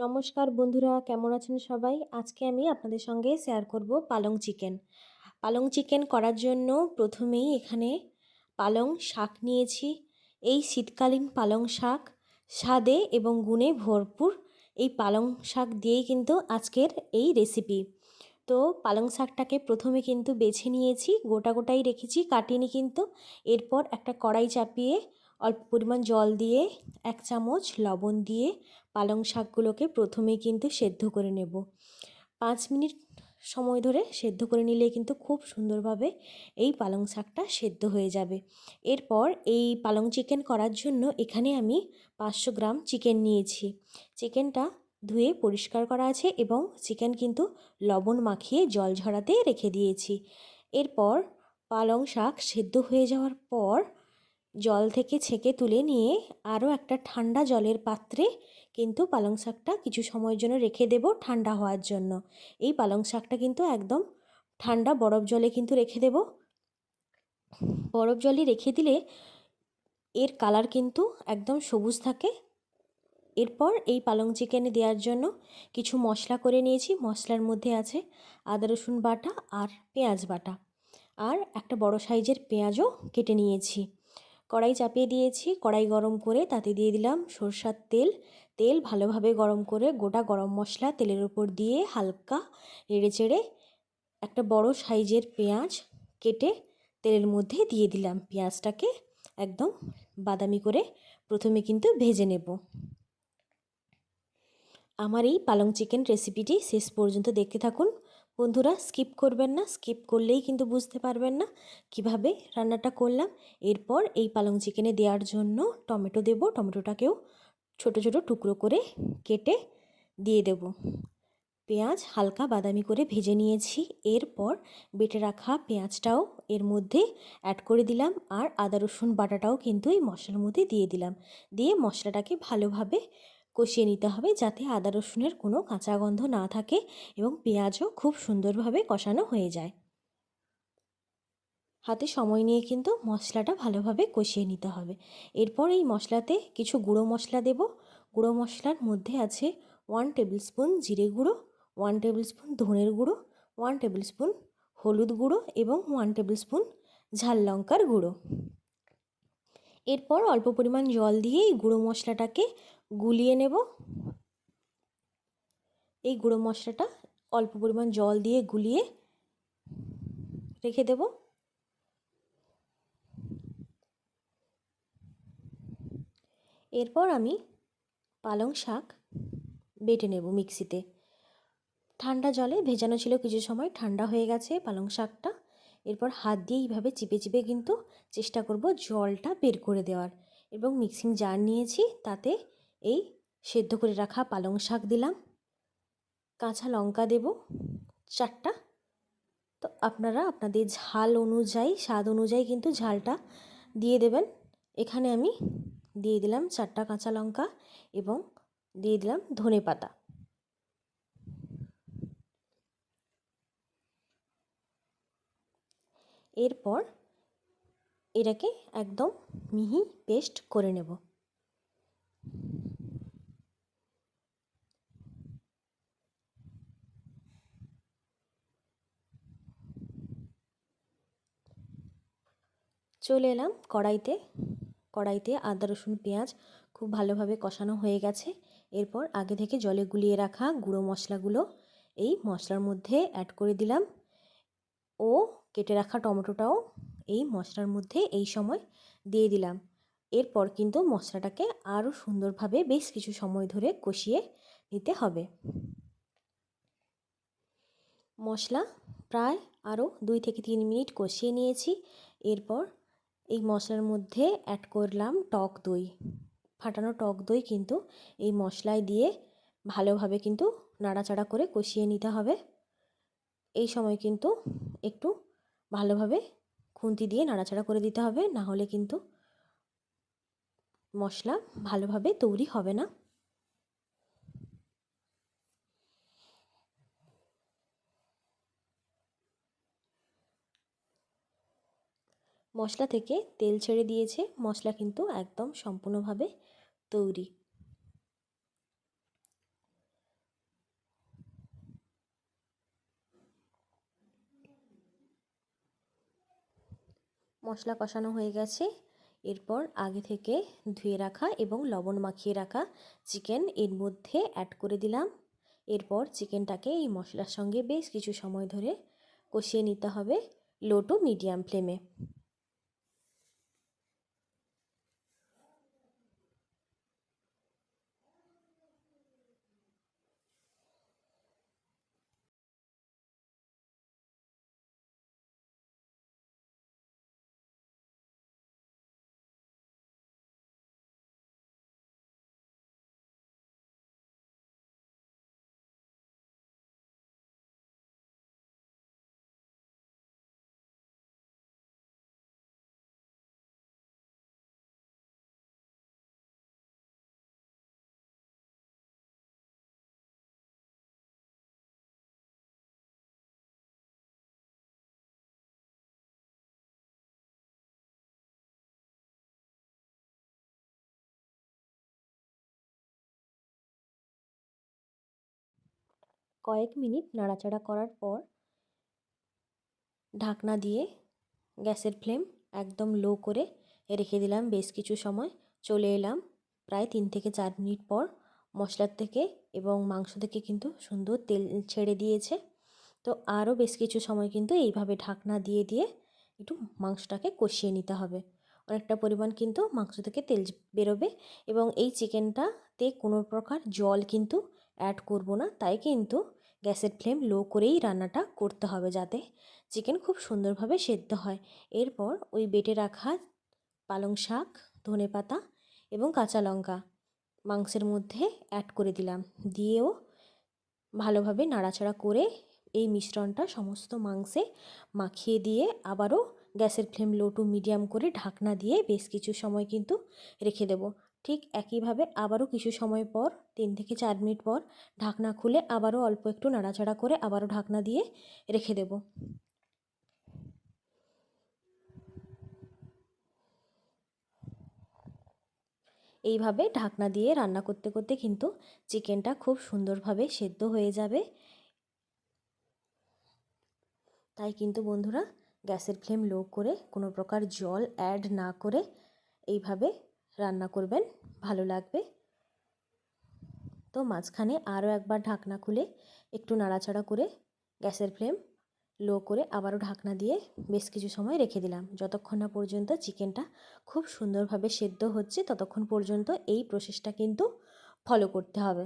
নমস্কার বন্ধুরা, কেমন আছেন সবাই? আজকে আমি আপনাদের সঙ্গে শেয়ার করব পালং চিকেন। পালং চিকেন করার জন্য প্রথমেই এখানে পালং শাক নিয়েছি। এই শীতকালীন পালং শাক স্বাদে এবং গুণে ভরপুর। এই পালং শাক দিয়েই কিন্তু আজকের এই রেসিপি। তো পালং শাকটাকে প্রথমে কিন্তু বেছে নিয়েছি, গোটা গোটাই রেখেছি, কাটিনি কিন্তু। এরপর একটা কড়াই চাপিয়ে অল্প পরিমাণ জল দিয়ে 1 চামচ লবণ দিয়ে পালং শাকগুলোকে প্রথমেই কিন্তু সেদ্ধ করে নেব। 5 মিনিট সময় ধরে সেদ্ধ করে নিলে কিন্তু খুব সুন্দরভাবে এই পালং শাকটা সেদ্ধ হয়ে যাবে। এরপর এই পালং চিকেন করার জন্য এখানে আমি 500 গ্রাম চিকেন নিয়েছি। চিকেনটা ধুয়ে পরিষ্কার করা আছে এবং চিকেন কিন্তু লবণ মাখিয়ে জল ঝরাতে রেখে দিয়েছি। এরপর পালং শাক সেদ্ধ হয়ে যাওয়ার পর জল থেকে ছেঁকে তুলে নিয়ে আরও একটা ঠান্ডা জলের পাত্রে কিন্তু পালং শাকটা কিছু সময়ের জন্য রেখে দেব ঠান্ডা হওয়ার জন্য। এই পালং শাকটা কিন্তু একদম ঠান্ডা বরফ জলে কিন্তু রেখে দেব। বরফ জলে রেখে দিলে এর কালার কিন্তু একদম সবুজ থাকে। এরপর এই পালং চিকেনে দেওয়ার জন্য কিছু মশলা করে নিয়েছি। মশলার মধ্যে আছে আদা রসুন বাটা আর পেঁয়াজ বাটা, আর একটা বড় সাইজের পেঁয়াজও কেটে নিয়েছি। কড়াই চাপিয়ে দিয়েছি, কড়াই গরম করে তাতে দিয়ে দিলাম সরষের তেল। তেল ভালোভাবে গরম করে গোটা গরম মশলা তেলের উপর দিয়ে হালকা নেড়ে চেড়ে একটা বড় সাইজের পেঁয়াজ কেটে তেলের মধ্যে দিয়ে দিলাম। পেঁয়াজটাকে একদম বাদামি করে প্রথমে কিন্তু ভেজে নেব। আমার এই পালং চিকেন রেসিপিটি শেষ পর্যন্ত দেখতে থাকুন বন্ধুরা, স্কিপ করবেন না। স্কিপ করলেই কিন্তু বুঝতে পারবেন না কিভাবে রান্নাটা করলাম। এরপর এই পালং চিকেনে দেওয়ার জন্য টমেটো দেব। টমেটোটাকেও ছোট ছোট টুকরো করে কেটে দিয়ে দেব। পেঁয়াজ হালকা বাদামি করে ভেজে নিয়েছি। এরপর বেটে রাখা পেঁয়াজটাও এর মধ্যে অ্যাড করে দিলাম, আর আদা রসুন বাটাটাও কিন্তু এই মশলার মধ্যে দিয়ে দিলাম। দিয়ে মশলাটাকে ভালোভাবে কষিয়ে নিতে হবে যাতে আদা রসুনের কোনো কাঁচা গন্ধ না থাকে এবং পেঁয়াজও খুব সুন্দরভাবে কষানো হয়ে যায়। হাতে সময় নিয়ে কিন্তু মশলাটা ভালোভাবে কষিয়ে নিতে হবে। এরপর এই মশলাতে কিছু গুঁড়ো মশলা দেব। গুঁড়ো মশলার মধ্যে আছে 1 টেবিল স্পুন জিরে গুঁড়ো, 1 টেবিল স্পুন ধনের গুঁড়ো, 1 টেবিল স্পুন হলুদ গুঁড়ো এবং 1 টেবিল স্পুন ঝাল লঙ্কার গুঁড়ো। এরপর অল্প পরিমাণ জল দিয়ে এই গুঁড়ো মশলাটাকে গুলিয়ে নেব। এই গুঁড়ো মশলাটা অল্প পরিমাণ জল দিয়ে গুলিয়ে রেখে দেব। এরপর আমি পালং শাক বেটে নেব মিক্সিতে। ঠান্ডা জলে ভেজানো ছিল কিছু সময়, ঠান্ডা হয়ে গেছে পালং শাকটা। এরপর হাত দিয়ে এইভাবে চিপে চিপে কিন্তু চেষ্টা করব জলটা বের করে দেওয়ার। এবং মিক্সিং জার নিয়েছি, তাতে এই সেদ্ধ করে রাখা পালং শাক দিলাম। কাঁচা লঙ্কা দেব 4টা। তো আপনারা আপনাদের ঝাল অনুযায়ী, স্বাদ অনুযায়ী কিন্তু ঝালটা দিয়ে দেবেন। এখানে আমি দিয়ে দিলাম 4টা কাঁচা লঙ্কা এবং দিয়ে দিলাম ধনেপাতা। এরপর এটাকে একদম মিহি পেস্ট করে নেব। চলে এলাম কড়াইতে। কড়াইতে আদা রসুন পেঁয়াজ খুব ভালোভাবে কষানো হয়ে গেছে। এরপর আগে থেকে জলে গুলিয়ে রাখা গুঁড়ো মশলাগুলো এই মশলার মধ্যে অ্যাড করে দিলাম ও কেটে রাখা টমেটোটাও এই মশলার মধ্যে এই সময় দিয়ে দিলাম। এরপর কিন্তু মশলাটাকে আরও সুন্দরভাবে বেশ কিছু সময় ধরে কষিয়ে নিতে হবে। মশলা প্রায় আরও 2 থেকে 3 মিনিট কষিয়ে নিয়েছি। এরপর এই মশলার মধ্যে অ্যাড করলাম টক দই। ফাটানো টক দই কিন্তু এই মশলায় দিয়ে ভালোভাবে কিন্তু নাড়াচাড়া করে কষিয়ে নিতে হবে। এই সময় কিন্তু একটু ভালোভাবে খুন্তি দিয়ে নাড়াচাড়া করে দিতে হবে, না হলে কিন্তু মশলা ভালোভাবে তৈরি হবে না। মশলা থেকে তেল ছেড়ে দিয়েছে, মশলা কিন্তু একদম সম্পূর্ণভাবে তৈরি। মশলা কষানো হয়ে গেছে। এরপর আগে থেকে ধুয়ে রাখা এবং লবণ মাখিয়ে রাখা চিকেন এর মধ্যে অ্যাড করে দিলাম। এরপর চিকেনটাকে এই মশলার সঙ্গে বেশ কিছু সময় ধরে কষিয়ে নিতে হবে লো টু মিডিয়াম ফ্লেমে। কয়েক মিনিট নাড়াচাড়া করার পর ঢাকনা দিয়ে গ্যাসের ফ্লেম একদম লো করে রেখে দিলাম বেশ কিছু সময়। চলে এলাম প্রায় 3 থেকে 4 মিনিট পর। মশলার থেকে এবং মাংস থেকে কিন্তু সুন্দর তেল ছেড়ে দিয়েছে। তো আরও বেশ কিছু সময় কিন্তু এইভাবে ঢাকনা দিয়ে দিয়ে একটু মাংসটাকে কষিয়ে নিতে হবে। অনেকটা পরিমাণ কিন্তু মাংস থেকে তেল বেরোবে এবং এই চিকেনটাতে কোনো প্রকার জল কিন্তু অ্যাড করব না, তাই কিন্তু গ্যাসের ফ্লেম লো করেই রান্নাটা করতে হবে যাতে চিকেন খুব সুন্দরভাবে সেদ্ধ হয়। এরপর ওই বেটে রাখা পালং শাক, ধনেপাতা এবং কাঁচা লঙ্কা মাংসের মধ্যে অ্যাড করে দিলাম। দিয়েও ভালোভাবে নাড়াচাড়া করে এই মিশ্রণটা সমস্ত মাংসে মাখিয়ে দিয়ে আবারও গ্যাসের ফ্লেম লো টু মিডিয়াম করে ঢাকনা দিয়ে বেশ কিছু সময় কিন্তু রেখে দেব। ঠিক একইভাবে আবারও কিছু সময় পর 3 থেকে 4 মিনিট পর ঢাকনা খুলে আবারও অল্প একটু নাড়াচাড়া করে আবারও ঢাকনা দিয়ে রেখে দেব। এইভাবে ঢাকনা দিয়ে রান্না করতে করতে কিন্তু চিকেনটা খুব সুন্দরভাবে সেদ্ধ হয়ে যাবে। তাই কিন্তু বন্ধুরা গ্যাসের ফ্লেম লো করে কোনো প্রকার জল অ্যাড না করে এইভাবে রান্না করবেন, ভালো লাগবে। তো মাঝখানে আরও একবার ঢাকনা খুলে একটু নাড়াচাড়া করে গ্যাসের ফ্লেম লো করে আবারও ঢাকনা দিয়ে বেশ কিছু সময় রেখে দিলাম। যতক্ষণ না পর্যন্ত চিকেনটা খুব সুন্দরভাবে সেদ্ধ হচ্ছে ততক্ষণ পর্যন্ত এই প্রসেসটা কিন্তু ফলো করতে হবে।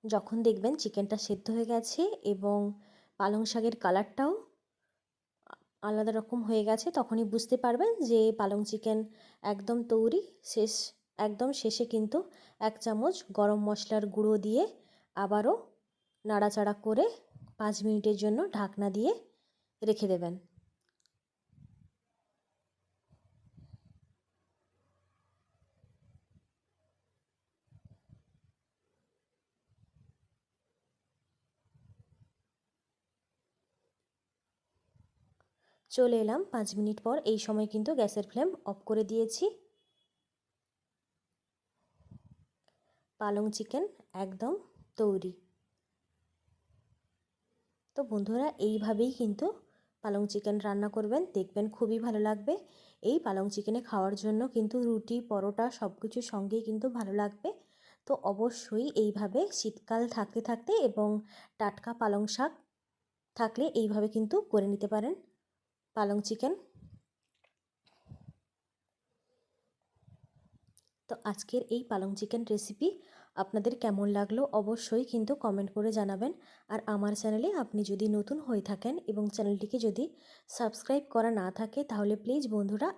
যখন দেখবেন চিকেনটা সেদ্ধ হয়ে গেছে এবং পালং শাকের কালারটাও আলাদা রকম হয়ে গেছে, তখনই বুঝতে পারবেন যে পালং চিকেন একদম তৈরি। একদম শেষে কিন্তু 1 চামচ গরম মশলার গুঁড়ো দিয়ে আবারও নাড়াচাড়া করে 5 মিনিটের জন্য ঢাকনা দিয়ে রেখে দেবেন। চলে এলাম 5 মিনিট পর। এই সময় কিন্তু গ্যাসের ফ্লেম অফ করে দিয়েছি। পালং চিকেন একদম তৈরি। তো বন্ধুরা এইভাবেই কিন্তু পালং চিকেন রান্না করবেন, দেখবেন খুবই ভালো লাগবে। এই পালং চিকেনে খাওয়ার জন্য কিন্তু রুটি, পরোটা সব কিছুর সঙ্গেই কিন্তু ভালো লাগবে। তো অবশ্যই এইভাবে শীতকাল থাকতে থাকতে এবং টাটকা পালং শাক থাকলে এইভাবে কিন্তু করে নিতে পারেন পালং চিকেন। তো আজকের এই পালং চিকেন রেসিপি আপনাদের কেমন লাগলো অবশ্যই কিন্তু কমেন্ট করে জানাবেন। আর আমার চ্যানেলে আপনি যদি নতুন হয়ে থাকেন এবং চ্যানেলটিকে যদি সাবস্ক্রাইব করা না থাকে তাহলে প্লিজ বন্ধুরা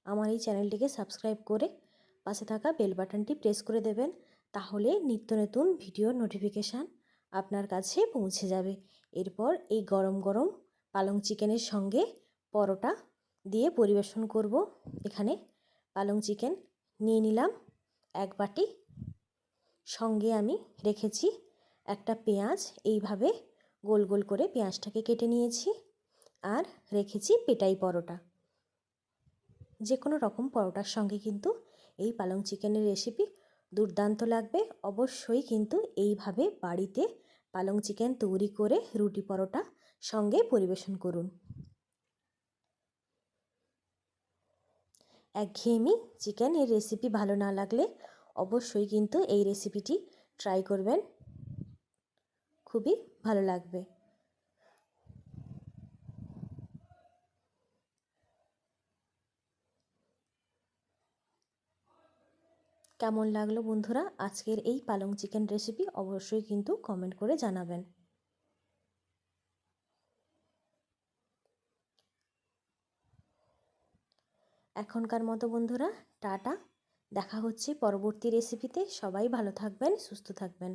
আমার এই চ্যানেলটিকে সাবস্ক্রাইব করে পাশে থাকা বেল বাটনটি প্রেস করে দেবেন। তাহলে নিত্য নতুন ভিডিওর নোটিফিকেশান আপনার কাছে পৌঁছে যাবে। এরপর এই গরম গরম পালং চিকেনের সঙ্গে পরোটা দিয়ে পরিবেশন করব। এখানে পালং চিকেন নিয়ে নিলাম 1 বাটি, সঙ্গে আমি রেখেছি একটা পেঁয়াজ, এইভাবে গোল গোল করে পেঁয়াজটাকে কেটে নিয়েছি। আর রেখেছি পেটাই পরোটা। যে কোনো রকম পরোটার সঙ্গে কিন্তু এই পালং চিকেনের রেসিপি দুর্দান্ত লাগবে। অবশ্যই কিন্তু এইভাবে বাড়িতে পালং চিকেন তৈরি করে রুটি পরোটা সঙ্গে পরিবেশন করুন। একঘেয়েমি চিকেনের রেসিপি ভালো না লাগলে অবশ্যই কিন্তু এই রেসিপিটি ট্রাই করবেন, খুবই ভালো লাগবে। কেমন লাগলো বন্ধুরা আজকের এই পালং চিকেন রেসিপি? অবশ্যই কিন্তু কমেন্ট করে জানাবেন। এখনকার মতো বন্ধুরা টাটা, দেখা হচ্ছে পরবর্তী রেসিপিতে। সবাই ভালো থাকবেন, সুস্থ থাকবেন।